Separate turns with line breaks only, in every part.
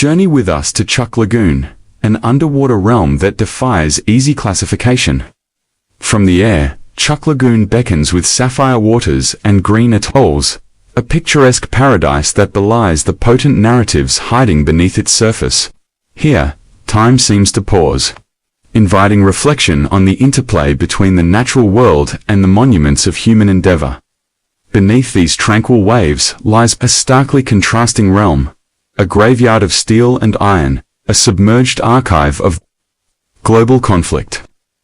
Journey with us to Truk Lagoon, an underwater realm that defies easy classification. From the air, Truk Lagoon beckons with sapphire waters and green atolls, a picturesque paradise that belies the potent narratives hiding beneath its surface. Here, time seems to pause, inviting reflection on the interplay between the natural world and the monuments of human endeavor. Beneath these tranquil waves lies a starkly contrasting realm, a graveyard of steel and iron, a submerged archive of global conflict.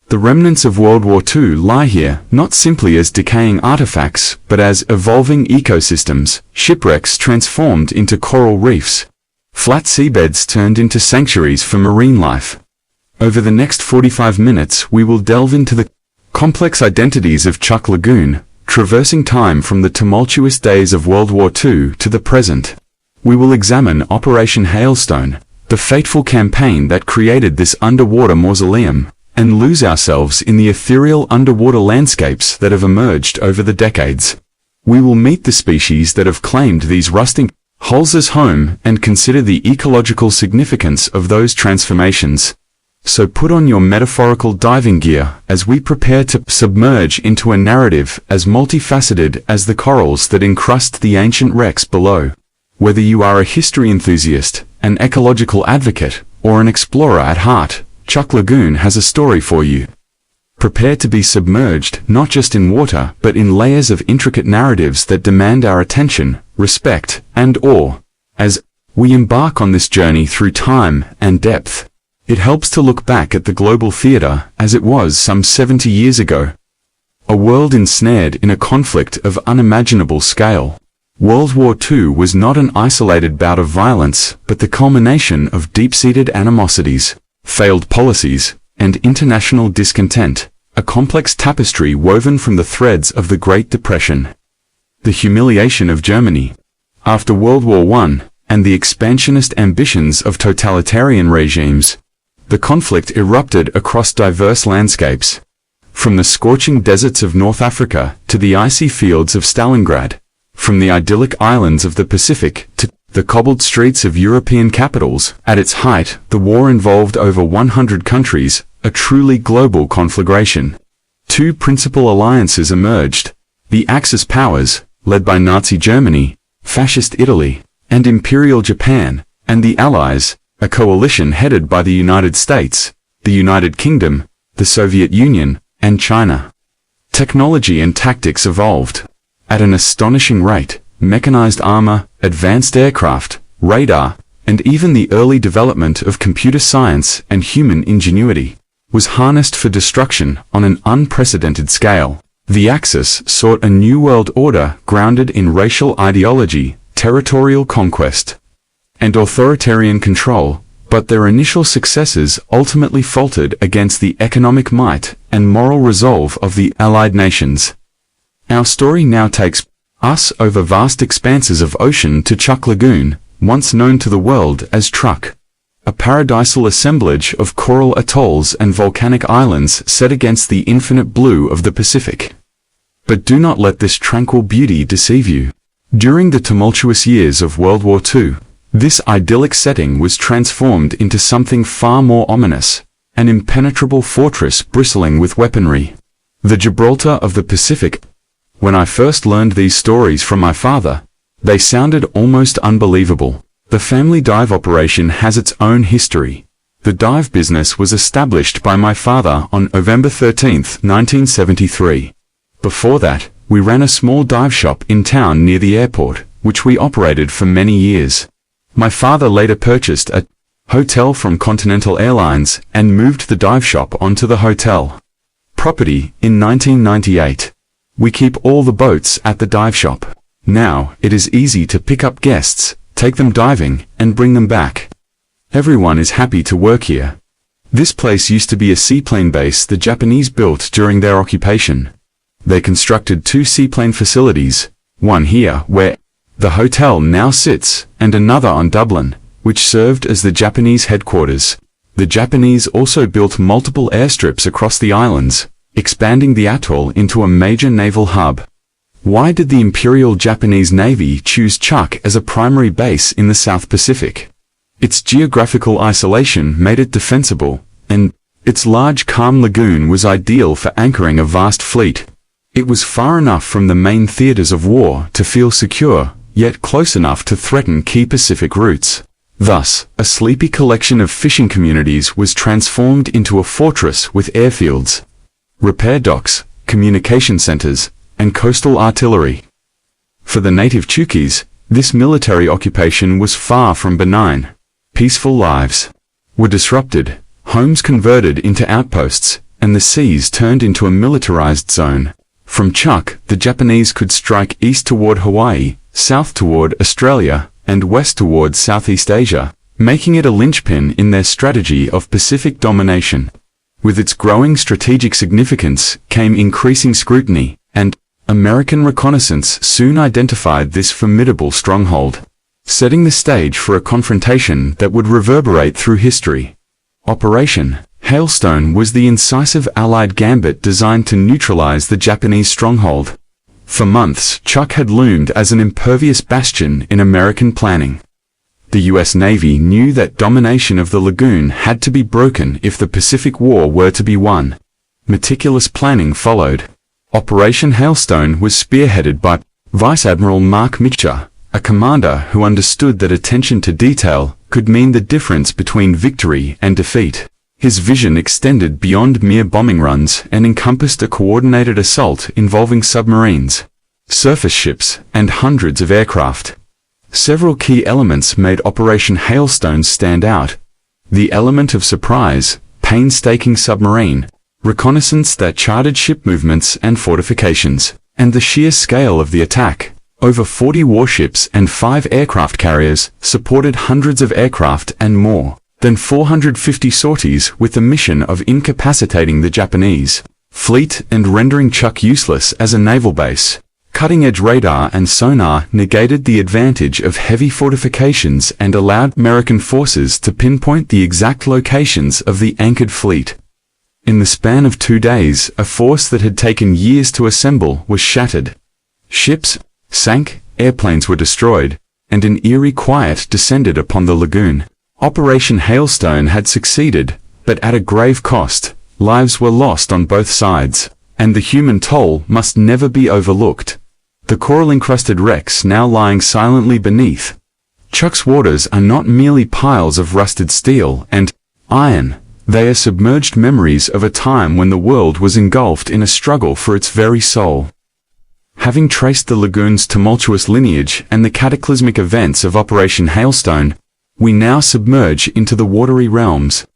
The remnants of World War II lie here not simply as decaying artifacts, but as evolving ecosystems, shipwrecks transformed into coral reefs, flat seabeds turned into sanctuaries for marine life. Over the next 45 minutes we will delve into the complex identities of Truk Lagoon, traversing time from the tumultuous days of World War II to the present. We will examine Operation Hailstone, the fateful campaign that created this underwater mausoleum, and lose ourselves in the ethereal underwater landscapes that have emerged over the decades. We will meet the species that have claimed these rusting holes as home and consider the ecological significance of those transformations. So put on your metaphorical diving gear as we prepare to submerge into a narrative as multifaceted as the corals that encrust the ancient wrecks below. Whether you are a history enthusiast, an ecological advocate, or an explorer at heart, Truk Lagoon has a story for you. Prepare to be submerged not just in water but in layers of intricate narratives that demand our attention, respect, and awe. As we embark on this journey through time and depth, it helps to look back at the global theater as it was some 70 years ago. A world ensnared in a conflict of unimaginable scale. World War II was not an isolated bout of violence, but the culmination of deep-seated animosities, failed policies, and international discontent, a complex tapestry woven from the threads of the Great Depression. The humiliation of Germany after World War I, and the expansionist ambitions of totalitarian regimes. The conflict erupted across diverse landscapes, from the scorching deserts of North Africa to the icy fields of Stalingrad, from the idyllic islands of the Pacific to the cobbled streets of European capitals. At its height, the war involved over 100 countries, a truly global conflagration. Two principal alliances emerged: the Axis powers, led by Nazi Germany, Fascist Italy, and Imperial Japan, and the Allies, a coalition headed by the United States, the United Kingdom, the Soviet Union, and China. Technology and tactics evolved at an astonishing rate. Mechanized armor, advanced aircraft, radar, and even the early development of computer science and human ingenuity was harnessed for destruction on an unprecedented scale. The Axis sought a new world order grounded in racial ideology, territorial conquest, and authoritarian control, but their initial successes ultimately faltered against the economic might and moral resolve of the Allied nations. Our story now takes us over vast expanses of ocean to Truk Lagoon, once known to the world as Truk, a paradisal assemblage of coral atolls and volcanic islands set against the infinite blue of the Pacific. But do not let this tranquil beauty deceive you. During the tumultuous years of World War II, this idyllic setting was transformed into something far more ominous, an impenetrable fortress bristling with weaponry. The Gibraltar of the Pacific. When I first learned these stories from my father, they sounded almost unbelievable. The family dive operation has its own history. The dive business was established by my father on November 13, 1973. Before that, we ran a small dive shop in town near the airport, which we operated for many years. My father later purchased a hotel from Continental Airlines and moved the dive shop onto the hotel property in 1998. We keep all the boats at the dive shop. Now, it is easy to pick up guests, take them diving, and bring them back. Everyone is happy to work here. This place used to be a seaplane base the Japanese built during their occupation. They constructed two seaplane facilities, one here where the hotel now sits, and another on Dublin, which served as the Japanese headquarters. The Japanese also built multiple airstrips across the islands, expanding the atoll into a major naval hub. Why did the Imperial Japanese Navy choose Truk as a primary base in the South Pacific? Its geographical isolation made it defensible, and its large calm lagoon was ideal for anchoring a vast fleet. It was far enough from the main theaters of war to feel secure, yet close enough to threaten key Pacific routes. Thus, a sleepy collection of fishing communities was transformed into a fortress with airfields, repair docks, communication centers, and coastal artillery. For the native Chukis, this military occupation was far from benign. Peaceful lives were disrupted, homes converted into outposts, and the seas turned into a militarized zone. From Truk, the Japanese could strike east toward Hawaii, south toward Australia, and west toward Southeast Asia, making it a linchpin in their strategy of Pacific domination. With its growing strategic significance came increasing scrutiny, and American reconnaissance soon identified this formidable stronghold, setting the stage for a confrontation that would reverberate through history. Operation Hailstone was the incisive Allied gambit designed to neutralize the Japanese stronghold. For months, Truk had loomed as an impervious bastion in American planning. The U.S. Navy knew that domination of the lagoon had to be broken if the Pacific War were to be won. Meticulous planning followed. Operation Hailstone was spearheaded by Vice Admiral Mark Mitcher, a commander who understood that attention to detail could mean the difference between victory and defeat. His vision extended beyond mere bombing runs and encompassed a coordinated assault involving submarines, surface ships, and hundreds of aircraft. Several key elements made Operation Hailstone stand out. The element of surprise, painstaking submarine reconnaissance that charted ship movements and fortifications, and the sheer scale of the attack. Over 40 warships and 5 aircraft carriers supported hundreds of aircraft and more than 450 sorties with the mission of incapacitating the Japanese fleet and rendering Truk useless as a naval base. Cutting-edge radar and sonar negated the advantage of heavy fortifications and allowed American forces to pinpoint the exact locations of the anchored fleet. In the span of 2 days, a force that had taken years to assemble was shattered. Ships sank, airplanes were destroyed, and an eerie quiet descended upon the lagoon. Operation Hailstone had succeeded, but at a grave cost. Lives were lost on both sides, and the human toll must never be overlooked. The coral-encrusted wrecks now lying silently beneath Truk's waters are not merely piles of rusted steel and iron. They are submerged memories of a time when the world was engulfed in a struggle for its very soul. Having traced the lagoon's tumultuous lineage and the cataclysmic events of Operation Hailstone, we now submerge into the watery realms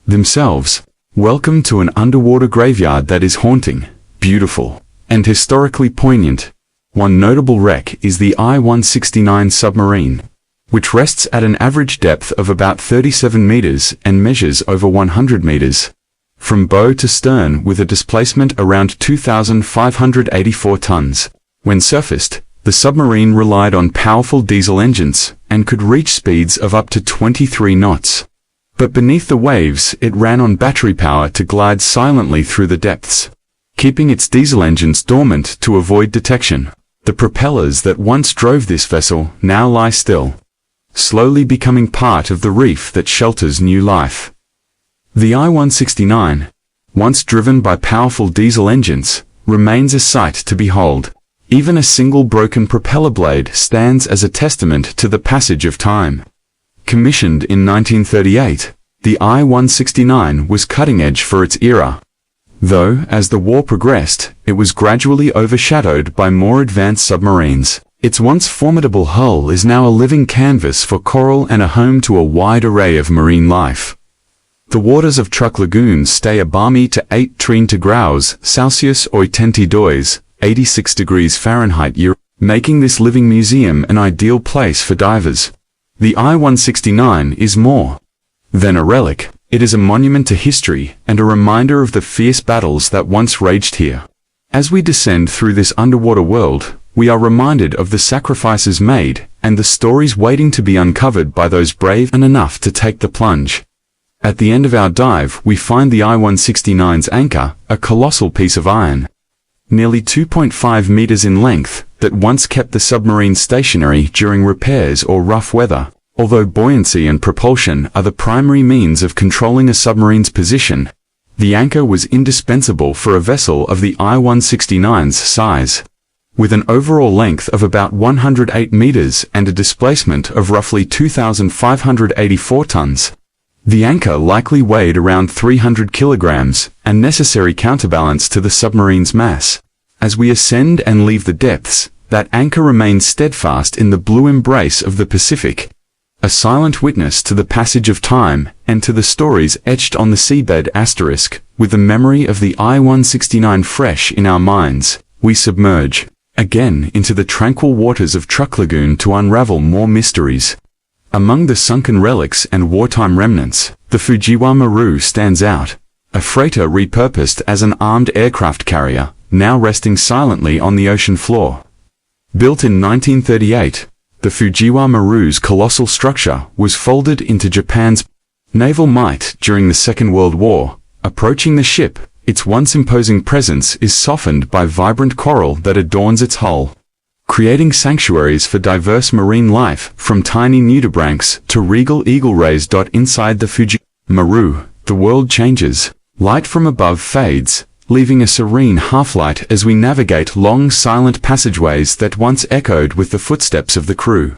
themselves. Welcome to an underwater graveyard that is haunting, beautiful, and historically poignant. One notable wreck is the I-169 submarine, which rests at an average depth of about 37 meters and measures over 100 meters from bow to stern with a displacement around 2,584 tons. When surfaced, the submarine relied on powerful diesel engines and could reach speeds of up to 23 knots. But beneath the waves, it ran on battery power to glide silently through the depths, keeping its diesel engines dormant to avoid detection. The propellers that once drove this vessel now lie still, slowly becoming part of the reef that shelters new life. The I-169, once driven by powerful diesel engines, remains a sight to behold. Even a single broken propeller blade stands as a testament to the passage of time. Commissioned in 1938, the I-169 was cutting-edge for its era. Though, as the war progressed, it was gradually overshadowed by more advanced submarines. Its once formidable hull is now a living canvas for coral and a home to a wide array of marine life. The waters of Truk Lagoon stay a balmy to 8 graus Celsius or 82, 86 degrees Fahrenheit year, making this living museum an ideal place for divers. The I-169 is more than a relic. It is a monument to history and a reminder of the fierce battles that once raged here. As we descend through this underwater world, we are reminded of the sacrifices made and the stories waiting to be uncovered by those brave enough to take the plunge. At the end of our dive, we find the I-169's anchor, a colossal piece of iron, nearly 2.5 meters in length, that once kept the submarine stationary during repairs or rough weather. Although buoyancy and propulsion are the primary means of controlling a submarine's position, the anchor was indispensable for a vessel of the I-169's size. With an overall length of about 108 meters and a displacement of roughly 2,584 tons, the anchor likely weighed around 300 kilograms, and necessary counterbalance to the submarine's mass. As we ascend and leave the depths, that anchor remains steadfast in the blue embrace of the Pacific, a silent witness to the passage of time and to the stories etched on the seabed. With the memory of the I-169 fresh in our minds, we submerge again into the tranquil waters of Truk Lagoon to unravel more mysteries. Among the sunken relics and wartime remnants, the Fujiwa Maru stands out, a freighter repurposed as an armed aircraft carrier, now resting silently on the ocean floor. Built in 1938, the Fujiwa Maru's colossal structure was folded into Japan's naval might during the Second World War. Approaching the ship, its once imposing presence is softened by vibrant coral that adorns its hull, creating sanctuaries for diverse marine life, from tiny nudibranchs to regal eagle rays. Inside the Fujiwa Maru, the world changes. Light from above fades, leaving a serene half-light as we navigate long silent passageways that once echoed with the footsteps of the crew.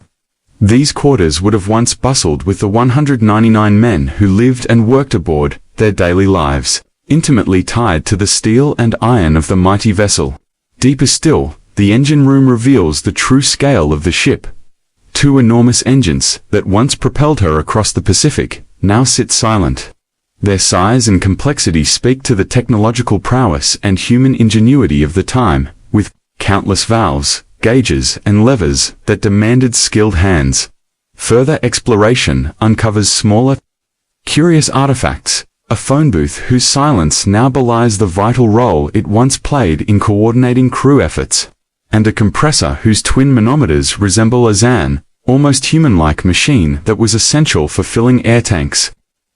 These quarters would have once bustled with the 199 men who lived and worked aboard, their daily lives intimately tied to the steel and iron of the mighty vessel. Deeper still, the engine room reveals the true scale of the ship. Two enormous engines that once propelled her across the Pacific now sit silent. Their size and complexity speak to the technological prowess and human ingenuity of the time, with countless valves, gauges, and levers that demanded skilled hands. Further exploration uncovers smaller, curious artifacts, a phone booth whose silence now belies the vital role it once played in coordinating crew efforts, and a compressor whose twin manometers resemble a Zan, almost human-like machine that was essential for filling air tanks.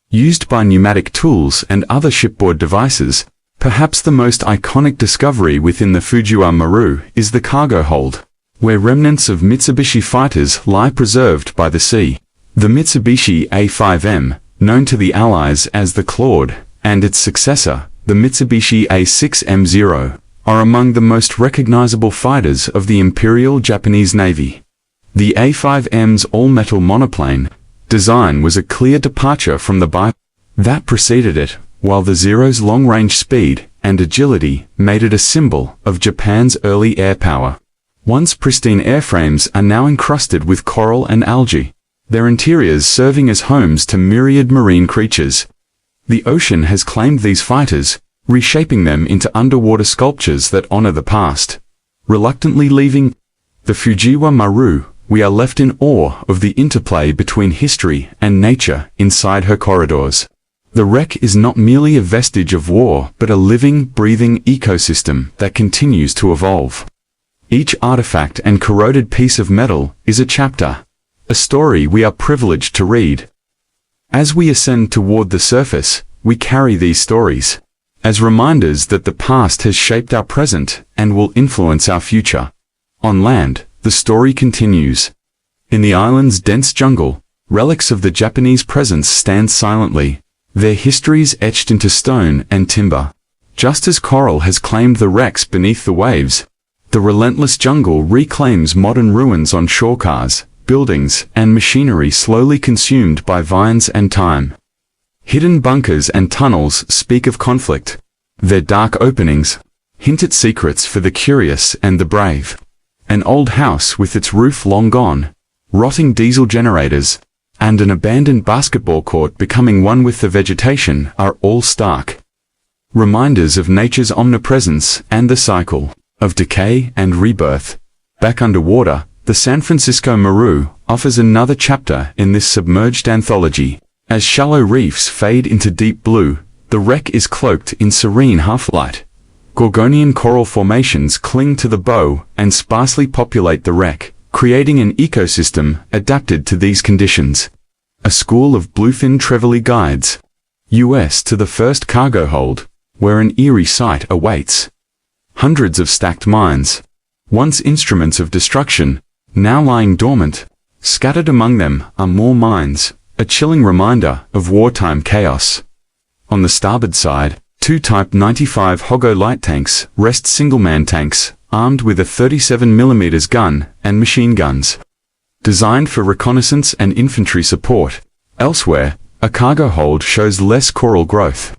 Used by pneumatic tools and other shipboard devices, perhaps the most iconic discovery within the Fujiwa Maru is the cargo hold, where remnants of Mitsubishi fighters lie preserved by the sea. The Mitsubishi A5M, known to the Allies as the Claude, and its successor, the Mitsubishi A6M0, are among the most recognizable fighters of the Imperial Japanese Navy. The A5M's all-metal monoplane design was a clear departure from the biplane that preceded it, while the Zero's long-range speed and agility made it a symbol of Japan's early air power. Once pristine airframes are now encrusted with coral and algae, their interiors serving as homes to myriad marine creatures. The ocean has claimed these fighters, reshaping them into underwater sculptures that honor the past. Reluctantly leaving the Fujiwa Maru, we are left in awe of the interplay between history and nature inside her corridors. The wreck is not merely a vestige of war, but a living, breathing ecosystem that continues to evolve. Each artifact and corroded piece of metal is a chapter, a story we are privileged to read. As we ascend toward the surface, we carry these stories as reminders that the past has shaped our present and will influence our future. On land, the story continues. In the island's dense jungle, relics of the Japanese presence stand silently, their histories etched into stone and timber. Just as coral has claimed the wrecks beneath the waves, the relentless jungle reclaims modern ruins on shorecars, buildings, and machinery slowly consumed by vines and time. Hidden bunkers and tunnels speak of conflict. Their dark openings hint at secrets for the curious and the brave. An old house with its roof long gone, rotting diesel generators, and an abandoned basketball court becoming one with the vegetation are all stark reminders of nature's omnipresence and the cycle of decay and rebirth. Back underwater, the San Francisco Maru offers another chapter in this submerged anthology. As shallow reefs fade into deep blue, the wreck is cloaked in serene half-light. Gorgonian coral formations cling to the bow and sparsely populate the wreck, creating an ecosystem adapted to these conditions. A school of bluefin trevally guides us to the first cargo hold, where an eerie sight awaits. Hundreds of stacked mines, once instruments of destruction, now lying dormant, Scattered among them are more mines, a chilling reminder of wartime chaos. On the starboard side, two Type 95 Hogo light tanks rest single-man tanks, armed with a 37mm gun and machine guns. Designed for reconnaissance and infantry support. Elsewhere, a cargo hold shows less coral growth.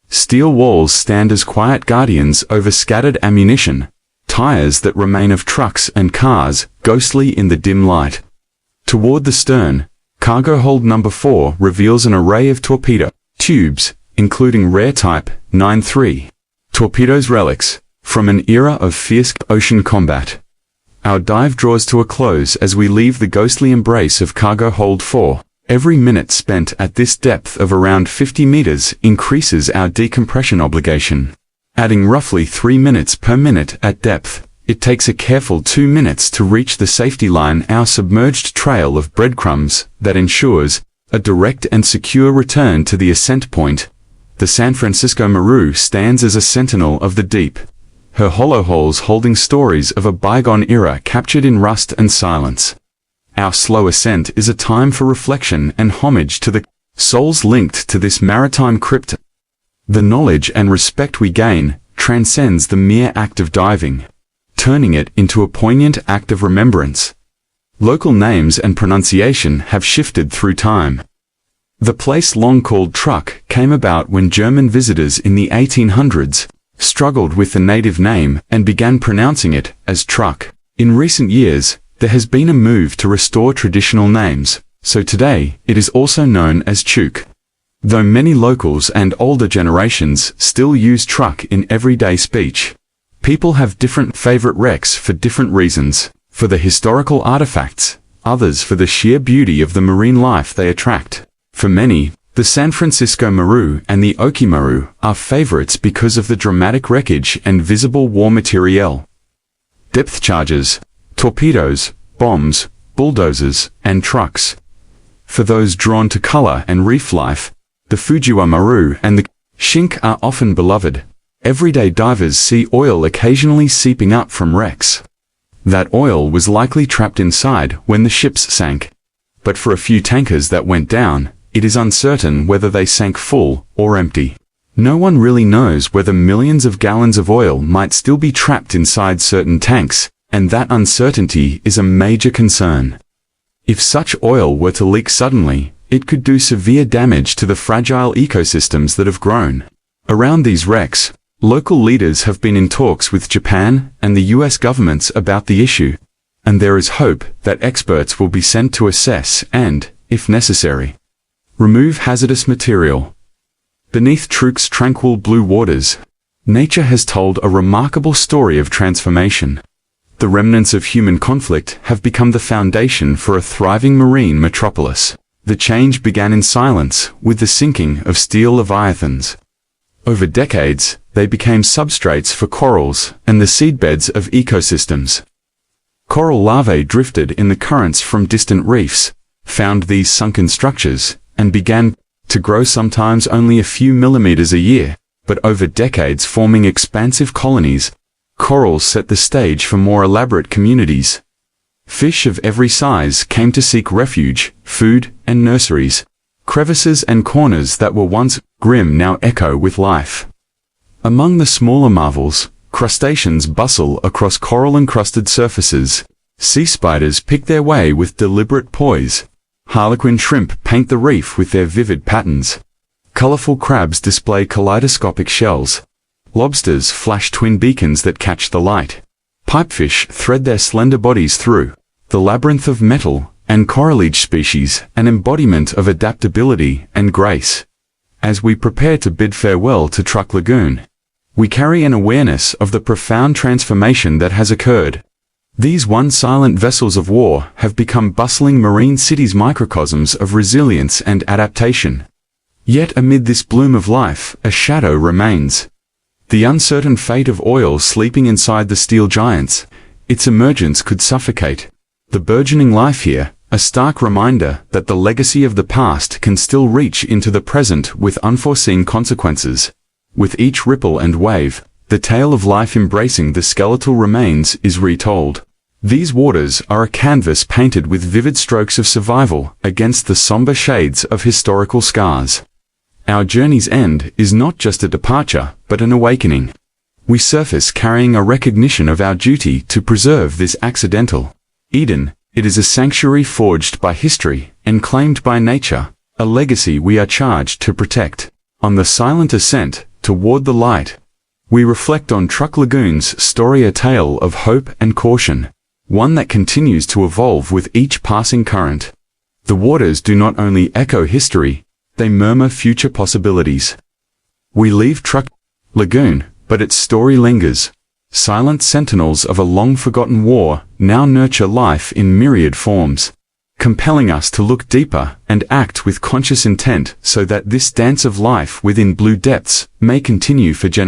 Steel walls stand as quiet guardians over scattered ammunition, tires that remain of trucks and cars, ghostly in the dim light. Toward the stern, cargo hold number 4 reveals an array of torpedo tubes, including rare Type 93 torpedoes relics, from an era of fierce ocean combat. Our dive draws to a close as we leave the ghostly embrace of cargo hold 4. Every minute spent at this depth of around 50 meters increases our decompression obligation. Adding roughly 3 minutes per minute at depth, it takes a careful 2 minutes to reach the safety line, our submerged trail of breadcrumbs that ensures a direct and secure return to the ascent point. The San Francisco Maru stands as a sentinel of the deep, her hollow holes holding stories of a bygone era captured in rust and silence. Our slow ascent is a time for reflection and homage to the souls linked to this maritime crypt. The knowledge and respect we gain transcends the mere act of diving, turning it into a poignant act of remembrance. Local names and pronunciation have shifted through time. The place long called Truk came about when German visitors in the 1800s struggled with the native name and began pronouncing it as Truk. In recent years, there has been a move to restore traditional names, so today it is also known as Truk. Though many locals and older generations still use Truk in everyday speech, people have different favorite wrecks for different reasons, for the historical artifacts, others for the sheer beauty of the marine life they attract. For many, the San Francisco Maru and the Oki Maru are favorites because of the dramatic wreckage and visible war materiel. Depth charges, torpedoes, bombs, bulldozers, and trucks. For those drawn to color and reef life, the Fujiwa Maru and the Shink are often beloved. Everyday divers see oil occasionally seeping up from wrecks. That oil was likely trapped inside when the ships sank. But for a few tankers that went down, it is uncertain whether they sank full or empty. No one really knows whether millions of gallons of oil might still be trapped inside certain tanks, and that uncertainty is a major concern. If such oil were to leak suddenly, it could do severe damage to the fragile ecosystems that have grown around these wrecks. Local leaders have been in talks with Japan and the US governments about the issue, and there is hope that experts will be sent to assess and, if necessary, remove hazardous material. Beneath Truk's tranquil blue waters, nature has told a remarkable story of transformation. The remnants of human conflict have become the foundation for a thriving marine metropolis. The change began in silence with the sinking of steel leviathans. Over decades, they became substrates for corals and the seedbeds of ecosystems. Coral larvae drifted in the currents from distant reefs, found these sunken structures, and began to grow, sometimes only a few millimeters a year, but over decades forming expansive colonies. Corals set the stage for more elaborate communities. Fish of every size came to seek refuge, food, and nurseries. Crevices and corners that were once grim now echo with life. Among the smaller marvels, crustaceans bustle across coral-encrusted surfaces. Sea spiders pick their way with deliberate poise. Harlequin shrimp paint the reef with their vivid patterns. Colorful crabs display kaleidoscopic shells. Lobsters flash twin beacons that catch the light. Pipefish thread their slender bodies through the labyrinth of metal, and corallage species, an embodiment of adaptability and grace. As we prepare to bid farewell to Truk Lagoon, we carry an awareness of the profound transformation that has occurred. These once silent vessels of war have become bustling marine cities, microcosms of resilience and adaptation. Yet amid this bloom of life, a shadow remains. The uncertain fate of oil sleeping inside the steel giants. Its emergence could suffocate the burgeoning life here, a stark reminder that the legacy of the past can still reach into the present with unforeseen consequences. With each ripple and wave, the tale of life embracing the skeletal remains is retold. These waters are a canvas painted with vivid strokes of survival against the somber shades of historical scars. Our journey's end is not just a departure, but an awakening. We surface carrying a recognition of our duty to preserve this accidental Eden. It is a sanctuary forged by history and claimed by nature, a legacy we are charged to protect. On the silent ascent toward the light, we reflect on Truk Lagoon's story, a tale of hope and caution, one that continues to evolve with each passing current. The waters do not only echo history, they murmur future possibilities. We leave Truk Lagoon, but its story lingers. Silent sentinels of a long-forgotten war now nurture life in myriad forms, compelling us to look deeper and act with conscious intent so that this dance of life within blue depths may continue for generations.